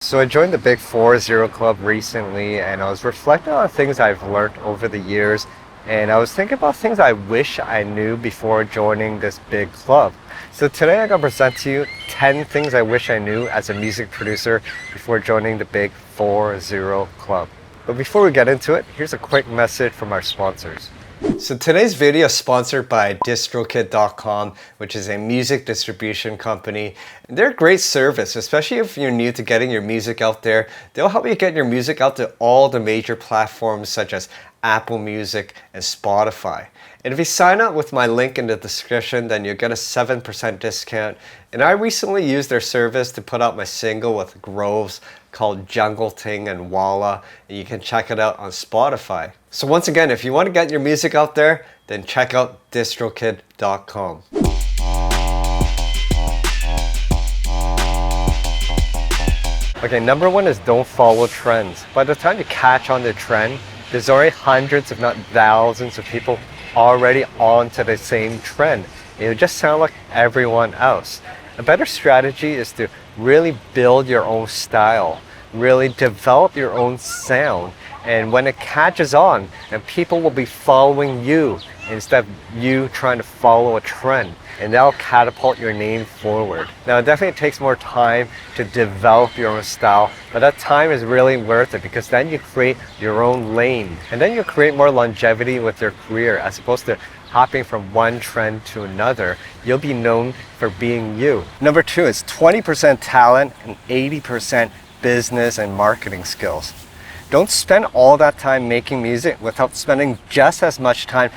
So I joined the Big 4-0 Club recently and I was reflecting on things I've learned over the years, and I was thinking about things I wish I knew before joining this big club. So today I'm going to present to you 10 things I wish I knew as a music producer before joining the Big 4-0 Club. But before we get into it, here's a quick message from our sponsors. So today's video is sponsored by distrokid.com, which is a music distribution company. They're a great service, especially if you're new to getting your music out there. They'll help you get your music out to all the major platforms such as Apple Music and Spotify. And if you sign up with my link in the description, then you'll get a 7% discount. And I recently used their service to put out my single with Groves called Jungle Ting and Walla, and you can check it out on Spotify. So once again, if you want to get your music out there, then check out distrokid.com. Okay, number one is don't follow trends. By the time you catch on the trend, there's already hundreds, if not thousands of people already onto the same trend. It'll just sound like everyone else. A better strategy is to really build your own style, really develop your own sound, and when it catches on, then people will be following you instead of you trying to follow a trend, and that'll catapult your name forward. Now it definitely takes more time to develop your own style, but that time is really worth it because then you create your own lane, and then you create more longevity with your career as opposed to hopping from one trend to another. You'll be known for being you. Number two is 20% talent and 80% business and marketing skills. Don't spend all that time making music without spending just as much time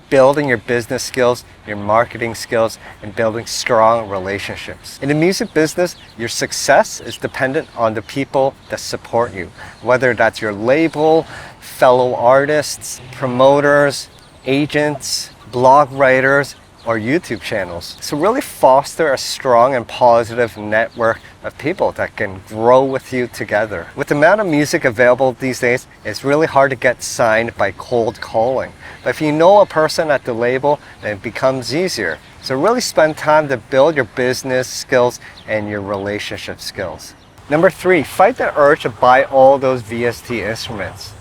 building your business skills, your marketing skills, and building strong relationships. In the music business, your success is dependent on the people that support you, whether that's your label, fellow artists, promoters, agents, blog writers, or YouTube channels. So really foster a strong and positive network of people that can grow with you together. With the amount of music available these days, it's really hard to get signed by cold calling. But if you know a person at the label, then it becomes easier. So really spend time to build your business skills and your relationship skills. Number three, fight the urge to buy all those VST instruments.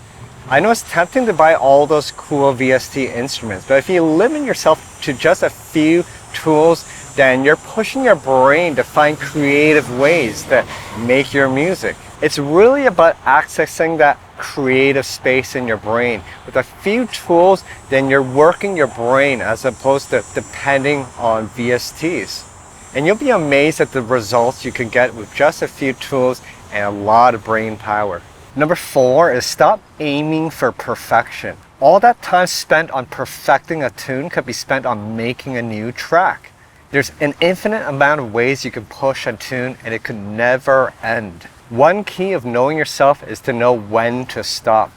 I know it's tempting to buy all those cool VST instruments, but if you limit yourself to just a few tools, then you're pushing your brain to find creative ways to make your music. It's really about accessing that creative space in your brain. With a few tools, then you're working your brain as opposed to depending on VSTs. And you'll be amazed at the results you can get with just a few tools and a lot of brain power. Number four is stop aiming for perfection. All that time spent on perfecting a tune could be spent on making a new track. There's an infinite amount of ways you can push a tune and it could never end. One key of knowing yourself is to know when to stop.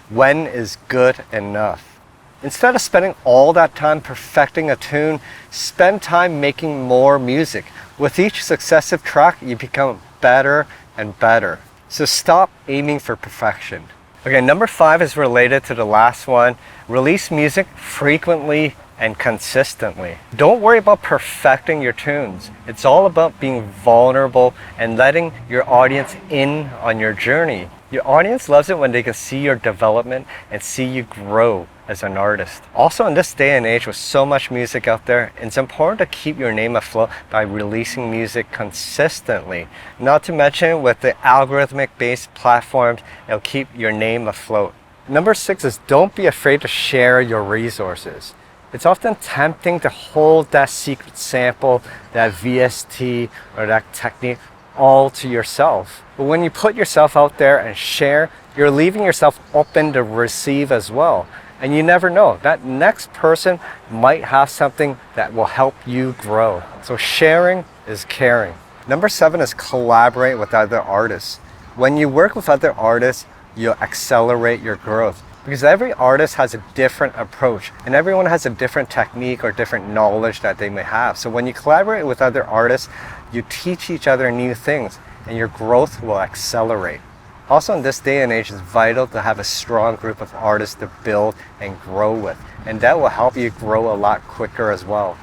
When is good enough? Instead of spending all that time perfecting a tune, spend time making more music. With each successive track, you become better and better. So stop aiming for perfection. Okay, number five is related to the last one. Release music frequently and consistently. Don't worry about perfecting your tunes. It's all about being vulnerable and letting your audience in on your journey. Your audience loves it when they can see your development and see you grow as an artist. Also, in this day and age with so much music out there, it's important to keep your name afloat by releasing music consistently. Not to mention with the algorithmic based platforms, it'll keep your name afloat. Number six is don't be afraid to share your resources. It's often tempting to hold that secret sample, that VST, or that technique all to yourself. But when you put yourself out there and share, you're leaving yourself open to receive as well. And you never know, that next person might have something that will help you grow. So sharing is caring. Number seven is collaborate with other artists. When you work with other artists, you'll accelerate your growth. Because every artist has a different approach and everyone has a different technique or different knowledge that they may have. So when you collaborate with other artists, you teach each other new things and your growth will accelerate. Also in this day and age, it's vital to have a strong group of artists to build and grow with. And that will help you grow a lot quicker as well.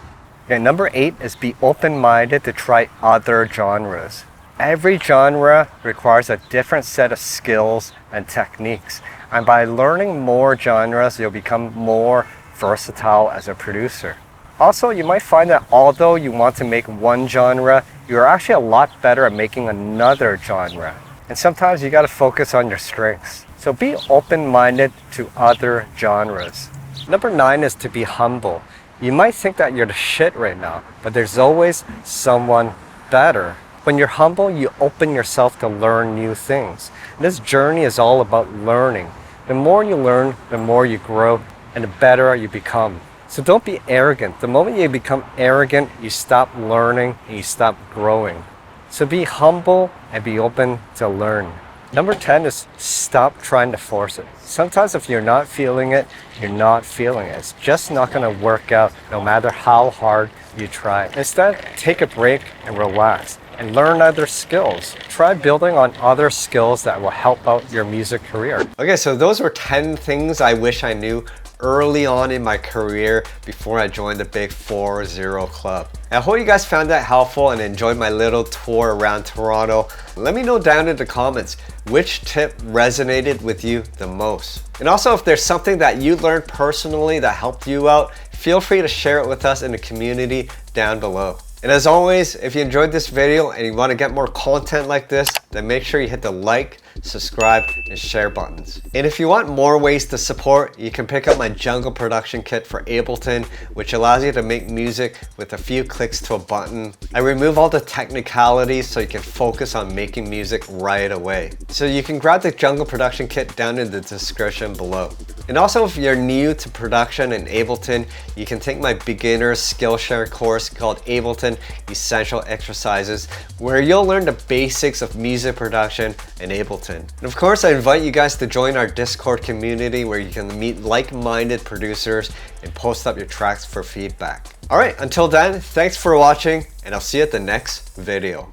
Okay, number 8 is be open-minded to try other genres. Every genre requires a different set of skills and techniques. And by learning more genres, you'll become more versatile as a producer. Also, you might find that although you want to make one genre, you're actually a lot better at making another genre. And sometimes you got to focus on your strengths. So be open-minded to other genres. Number 9 is to be humble. You might think that you're the shit right now, but there's always someone better. When you're humble, you open yourself to learn new things. This journey is all about learning. The more you learn, the more you grow, and the better you become. So don't be arrogant. The moment you become arrogant, you stop learning and you stop growing. So be humble and be open to learn. Number 10 is stop trying to force it. Sometimes if you're not feeling it, you're not feeling it. It's just not going to work out no matter how hard you try. Instead, take a break and relax and learn other skills. Try building on other skills that will help out your music career. Okay, so those were 10 things I wish I knew early on in my career before I joined the Big 4-0 club. I hope you guys found that helpful and enjoyed my little tour around Toronto. Let me know down in the comments which tip resonated with you the most. And also, if there's something that you learned personally that helped you out, feel free to share it with us in the community down below. And as always, if you enjoyed this video and you want to get more content like this, then make sure you hit the like, subscribe, and share buttons. And if you want more ways to support, you can pick up my jungle production kit for Ableton, which allows you to make music with a few clicks to a button. I remove all the technicalities so you can focus on making music right away. So you can grab the jungle production kit down in the description below. And also, if you're new to production in Ableton, you can take my beginner's Skillshare course called Ableton Essential Exercises, where you'll learn the basics of music production in Ableton. And of course, I invite you guys to join our Discord community where you can meet like-minded producers and post up your tracks for feedback. All right, until then, thanks for watching, and I'll see you at the next video.